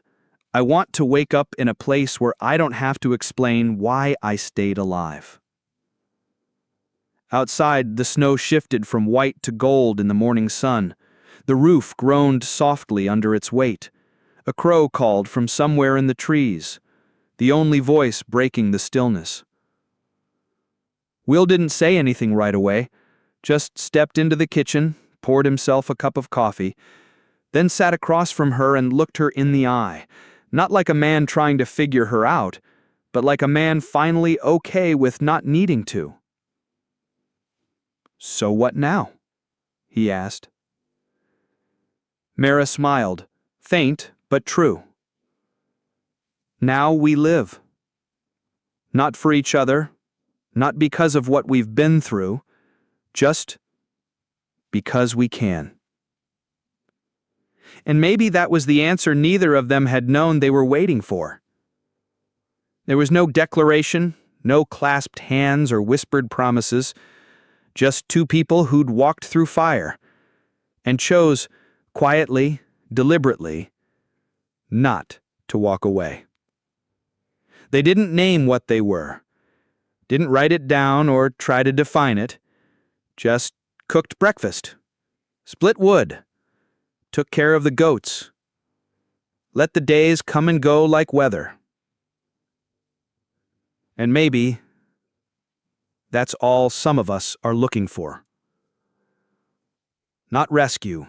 S2: I want to wake up in a place where I don't have to explain why I stayed alive." Outside, the snow shifted from white to gold in the morning sun. The roof groaned softly under its weight. A crow called from somewhere in the trees, the only voice breaking the stillness. Will didn't say anything right away, just stepped into the kitchen, poured himself a cup of coffee, then sat across from her and looked her in the eye, not like a man trying to figure her out, but like a man finally okay with not needing to.
S7: "So what now?" he asked. Mara smiled, faint but true. "Now we live. Not for each other, not because of what we've been through, just because we can." And maybe that was the answer neither of them had known they were waiting for. There was no declaration, no clasped hands or whispered promises, just two people who'd walked through fire and chose, quietly, deliberately, not to walk away. They didn't name what they were, didn't write it down or try to define it, just cooked breakfast, split wood, took care of the goats, let the days come and go like weather. And maybe that's all some of us are looking for. Not rescue,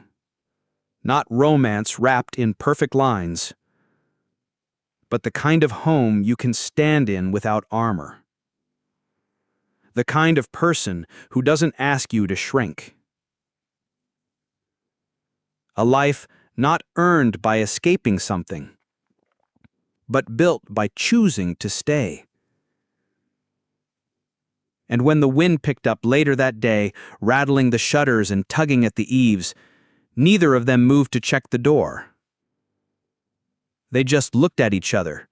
S7: not romance wrapped in perfect lines, but the kind of home you can stand in without armor. The kind of person who doesn't ask you to shrink. A life not earned by escaping something, but built by choosing to stay. And when the wind picked up later that day, rattling the shutters and tugging at the eaves, neither of them moved to check the door. They just looked at each other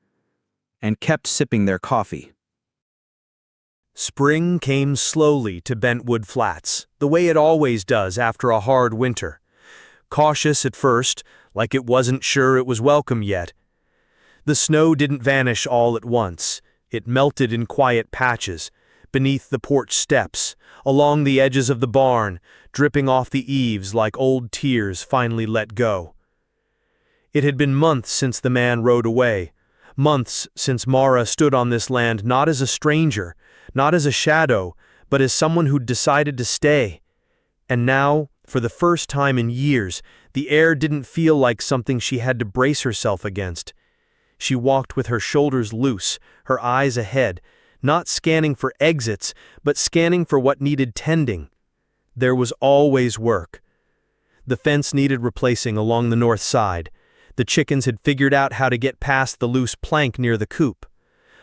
S7: and kept sipping their coffee.
S2: Spring came slowly to Bentwood Flats, the way it always does after a hard winter. Cautious at first, like it wasn't sure it was welcome yet. The snow didn't vanish all at once. It melted in quiet patches, beneath the porch steps, along the edges of the barn, dripping off the eaves like old tears finally let go. It had been months since the man rode away, months since Mara stood on this land not as a stranger, not as a shadow, but as someone who'd decided to stay. And now, for the first time in years, the air didn't feel like something she had to brace herself against. She walked with her shoulders loose, her eyes ahead, not scanning for exits, but scanning for what needed tending. There was always work. The fence needed replacing along the north side. The chickens had figured out how to get past the loose plank near the coop.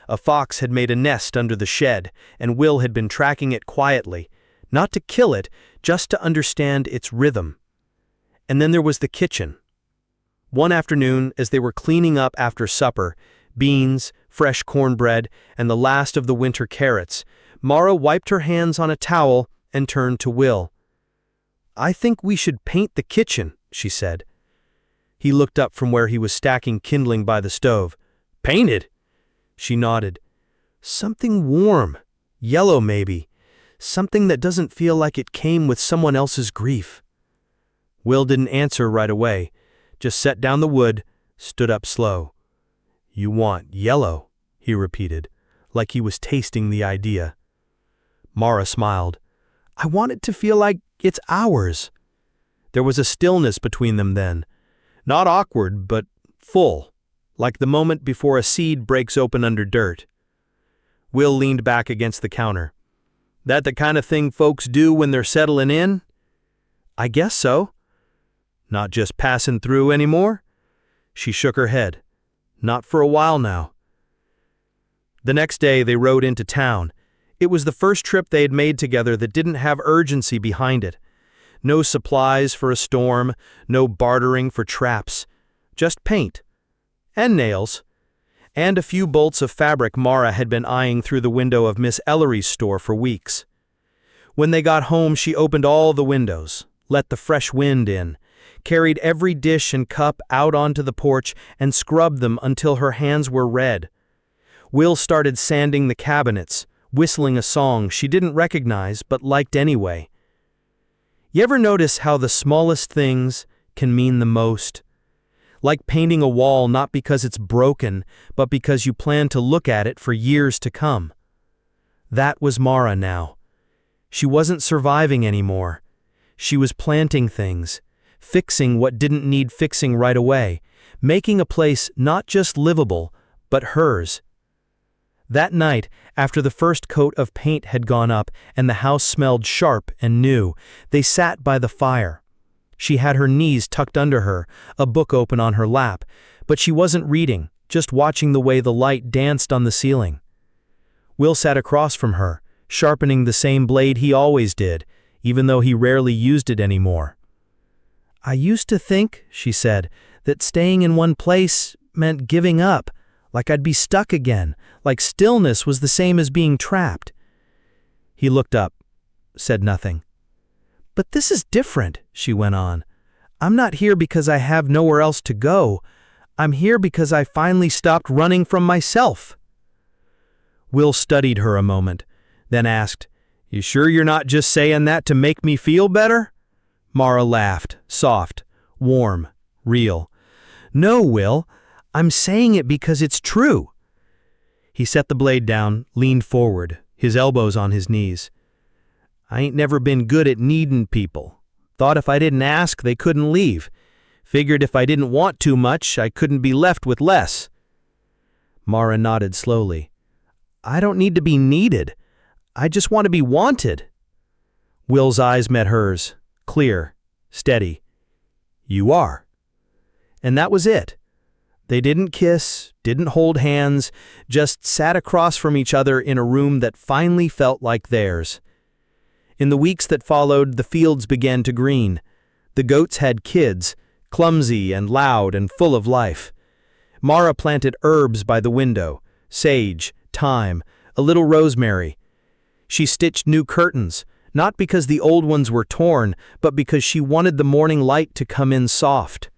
S2: A fox had made a nest under the shed, and Will had been tracking it quietly, not to kill it, just to understand its rhythm. And then there was the kitchen. One afternoon, as they were cleaning up after supper, beans, fresh cornbread, and the last of the winter carrots, Mara wiped her hands on a towel and turned to Will. "I think we should paint the kitchen," she said. He looked up from where he was stacking kindling by the stove. "Painted?" She nodded. "Something warm, yellow maybe, something that doesn't feel like it came with someone else's grief." Will didn't answer right away, just set down the wood, stood up slow. "You want yellow," he repeated, like he was tasting the idea. Mara smiled. "I want it to feel like it's ours." There was a stillness between them then. Not awkward, but full, like the moment before a seed breaks open under dirt. Will leaned back against the counter. "That the kind of thing folks do when they're settling in?" "I guess so." "Not just passing through anymore?" She shook her head. "Not for a while now." The next day they rode into town. It was the first trip they had made together that didn't have urgency behind it. No supplies for a storm, no bartering for traps. Just paint. And nails. And a few bolts of fabric Mara had been eyeing through the window of Miss Ellery's store for weeks. When they got home, she opened all the windows, let the fresh wind in, carried every dish and cup out onto the porch and scrubbed them until her hands were red. Will started sanding the cabinets, whistling a song she didn't recognize but liked anyway. You ever notice how the smallest things can mean the most? Like painting a wall not because it's broken, but because you plan to look at it for years to come. That was Mara now. She wasn't surviving anymore. She was planting things, fixing what didn't need fixing right away, making a place not just livable, but hers.
S6: That night, after the first coat of paint had gone up and the house smelled sharp and new, they sat by the fire. She had her knees tucked under her, a book open on her lap, but she wasn't reading, just watching the way the light danced on the ceiling. Will sat across from her, sharpening the same blade he always did, even though he rarely used it anymore. "I used to think," she said, "that staying in one place meant giving up, like I'd be stuck again, like stillness was the same as being trapped." He looked up, said nothing. "But this is different," she went on. "I'm not here because I have nowhere else to go. I'm here because I finally stopped running from myself." Will studied her a moment, then asked, "You sure you're not just saying that to make me feel better?" Mara laughed, soft, warm, real. "No, Will, I'm saying it because it's true." He set the blade down, leaned forward, his elbows on his knees. "I ain't never been good at needin' people. Thought if I didn't ask, they couldn't leave. Figured if I didn't want too much, I couldn't be left with less." Mara nodded slowly. "I don't need to be needed. I just want to be wanted." Will's eyes met hers, clear, steady. "You are." And that was it. They didn't kiss, didn't hold hands, just sat across from each other in a room that finally felt like theirs. In the weeks that followed, the fields began to green. The goats had kids, clumsy and loud and full of life. Mara planted herbs by the window, sage, thyme, a little rosemary. She stitched new curtains, not because the old ones were torn, but because she wanted the morning light to come in soft.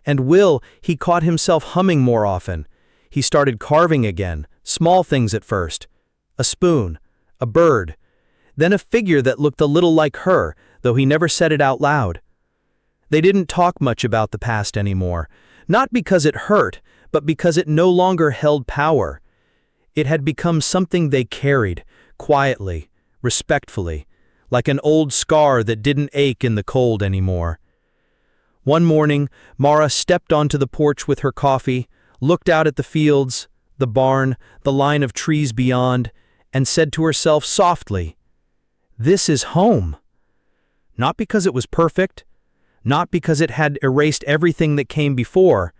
S6: And Will, he caught himself humming more often. He started carving again, small things at first. A spoon, a bird, then a figure that looked a little like her, though he never said it out loud. They didn't talk much about the past anymore, not because it hurt, but because it no longer held power. It had become something they carried, quietly, respectfully, like an old scar that didn't ache in the cold anymore. One morning, Mara stepped onto the porch with her coffee, looked out at the fields, the barn, the line of trees beyond, and said to herself softly, "This is home." Not because it was perfect, not because it had erased everything that came before,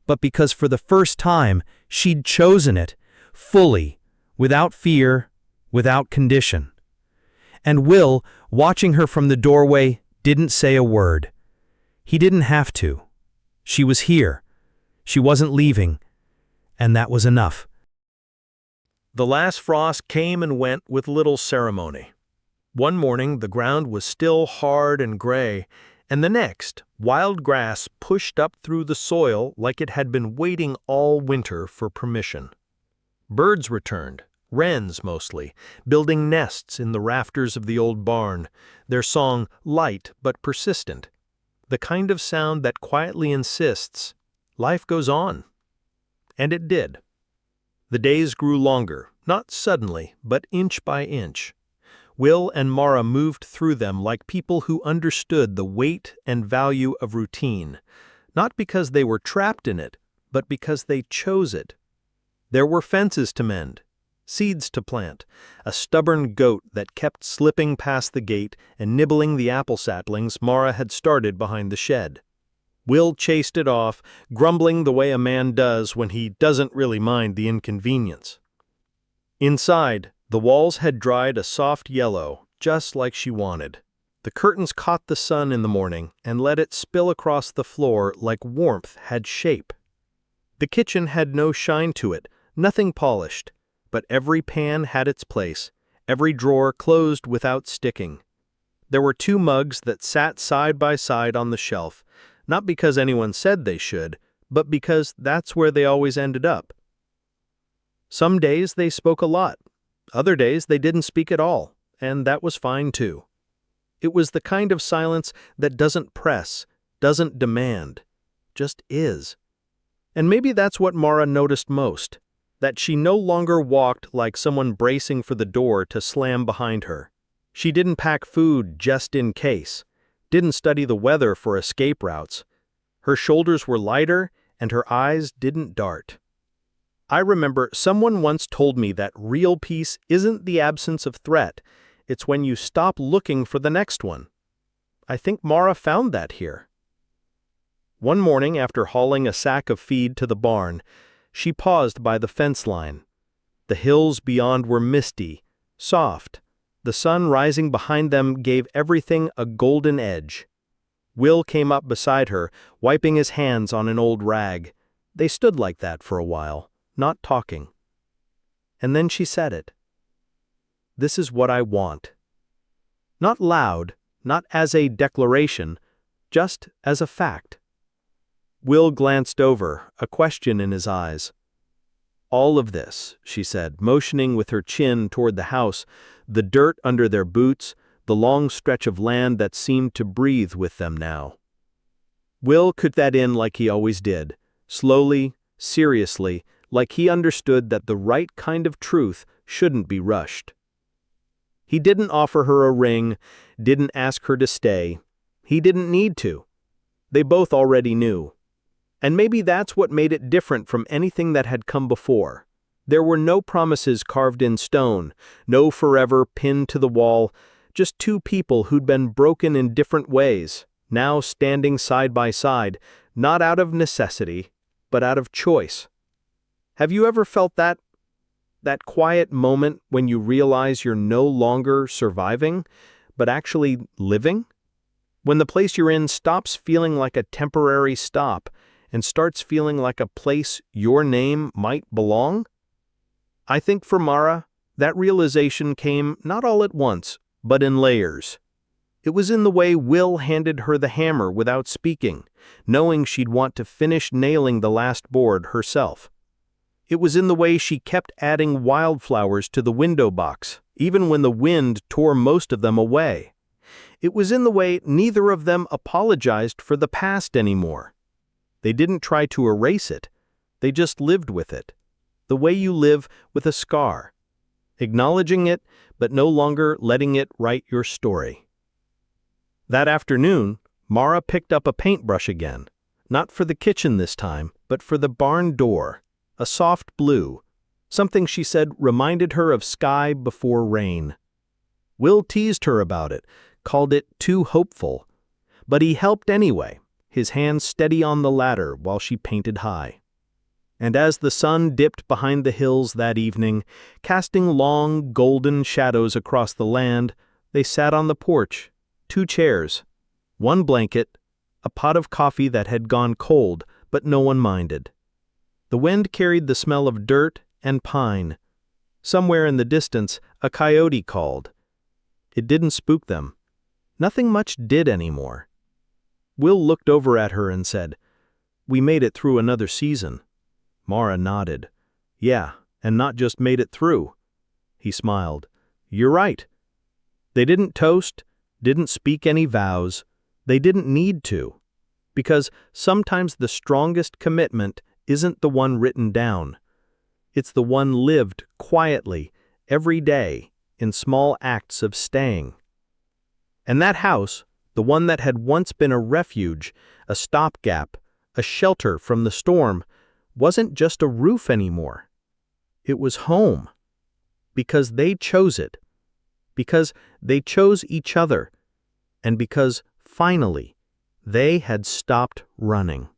S6: but because for the first time she'd chosen it, fully, without fear, without condition. And Will, watching her from the doorway, didn't say a word. He didn't have to. She was here. She wasn't leaving. And that was enough.
S2: The last frost came and went with little ceremony. One morning the ground was still hard and gray, and the next, wild grass pushed up through the soil like it had been waiting all winter for permission. Birds returned, wrens mostly, building nests in the rafters of the old barn, their song light but persistent, the kind of sound that quietly insists, life goes on. And it did. The days grew longer, not suddenly, but inch by inch. Will and Mara moved through them like people who understood the weight and value of routine, not because they were trapped in it, but because they chose it. There were fences to mend, seeds to plant, a stubborn goat that kept slipping past the gate and nibbling the apple saplings Mara had started behind the shed. Will chased it off, grumbling the way a man does when he doesn't really mind the inconvenience. Inside, the walls had dried a soft yellow, just like she wanted. The curtains caught the sun in the morning and let it spill across the floor like warmth had shape. The kitchen had no shine to it, nothing polished, but every pan had its place, every drawer closed without sticking. There were 2 mugs that sat side by side on the shelf, not because anyone said they should, but because that's where they always ended up. Some days they spoke a lot. Other days they didn't speak at all, and that was fine too. It was the kind of silence that doesn't press, doesn't demand, just is. And maybe that's what Mara noticed most, that she no longer walked like someone bracing for the door to slam behind her. She didn't pack food just in case, didn't study the weather for escape routes. Her shoulders were lighter, and her eyes didn't dart.
S4: I remember someone once told me that real peace isn't the absence of threat, it's when you stop looking for the next one. I think Mara found that here. One morning, after hauling a sack of feed to the barn, she paused by the fence line. The hills beyond were misty, soft. The sun rising behind them gave everything a golden edge. Will came up beside her, wiping his hands on an old rag. They stood like that for a while, not talking. And then she said it. "This is what I want." Not loud, not as a declaration, just as a fact. Will glanced over, a question in his eyes. "All of this," she said, motioning with her chin toward the house, the dirt under their boots, the long stretch of land that seemed to breathe with them now. Will cut that in like he always did, slowly, seriously, like he understood that the right kind of truth shouldn't be rushed. He didn't offer her a ring, didn't ask her to stay. He didn't need to. They both already knew. And maybe that's what made it different from anything that had come before. There were no promises carved in stone, no forever pinned to the wall, just two people who'd been broken in different ways, now standing side by side, not out of necessity, but out of choice. Have you ever felt that quiet moment when you realize you're no longer surviving, but actually living? When the place you're in stops feeling like a temporary stop and starts feeling like a place your name might belong? I think for Mara, that realization came not all at once, but in layers. It was in the way Will handed her the hammer without speaking, knowing she'd want to finish nailing the last board herself. It was in the way she kept adding wildflowers to the window box, even when the wind tore most of them away. It was in the way neither of them apologized for the past anymore. They didn't try to erase it. They just lived with it. The way you live with a scar. Acknowledging it, but no longer letting it write your story. That afternoon, Mara picked up a paintbrush again. Not for the kitchen this time, but for the barn door. A soft blue. Something she said reminded her of sky before rain. Will teased her about it, called it too hopeful. But he helped anyway, his hand steady on the ladder while she painted high. And as the sun dipped behind the hills that evening, casting long, golden shadows across the land, they sat on the porch, 2 chairs, 1 blanket, a pot of coffee that had gone cold, but no one minded. The wind carried the smell of dirt and pine. Somewhere in the distance, a coyote called. It didn't spook them. Nothing much did anymore. Will looked over at her and said, "We made it through another season." Mara nodded. "Yeah, and not just made it through." He smiled. "You're right." They didn't toast, didn't speak any vows. They didn't need to. Because sometimes the strongest commitment isn't the one written down. It's the one lived quietly, every day, in small acts of staying. And that house, the one that had once been a refuge, a stopgap, a shelter from the storm, wasn't just a roof anymore. It was home. Because they chose it. Because they chose each other. And because, finally, they had stopped running.